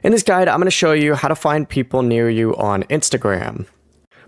In this guide, I'm going to show you how to find people near you on Instagram.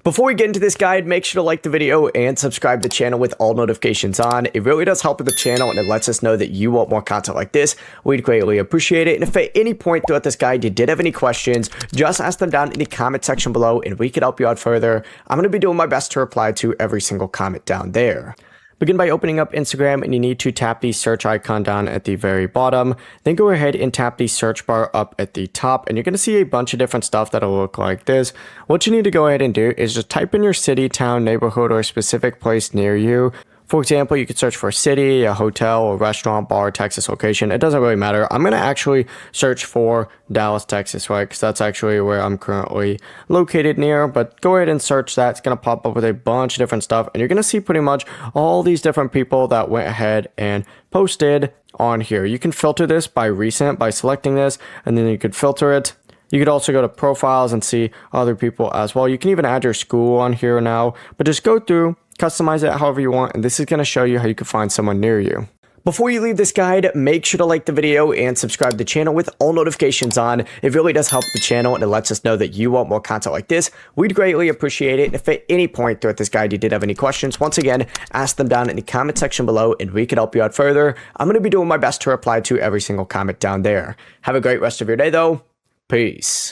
Before we get into this guide, make sure to like the video and subscribe to the channel with all notifications on. It really does help with the channel and it lets us know that you want more content like this. We'd greatly appreciate it. And if at any point throughout this guide you did have any questions, just ask them down in the comment section below and we could help you out further. I'm going to be doing my best to reply to every single comment down there. Begin by opening up Instagram and you need to tap the search icon down at the very bottom. Then go ahead and tap the search bar up at the top and you're going to see a bunch of different stuff that'll look like this. What you need to go ahead and do is just type in your city, town, neighborhood, or specific place near you. For example, you could search for a city, a hotel, a restaurant, bar, Texas location. It doesn't really matter. I'm going to actually search for Dallas, Texas, right? Because that's actually where I'm currently located near. But go ahead and search that. It's going to pop up with a bunch of different stuff. And you're going to see pretty much all these different people that went ahead and posted on here. You can filter this by recent by selecting this. And then you could filter it. You could also go to profiles and see other people as well. You can even add your school on here now. But just go through, customize it however you want, and this is going to show you how you can find someone near you. Before you leave this guide, make sure to like the video and subscribe to the channel with all notifications on. It really does help the channel and it lets us know that you want more content like this. We'd greatly appreciate it. And if at any point throughout this guide you did have any questions, once again, ask them down in the comment section below and we can help you out further. I'm going to be doing my best to reply to every single comment down there. Have a great rest of your day though. Peace.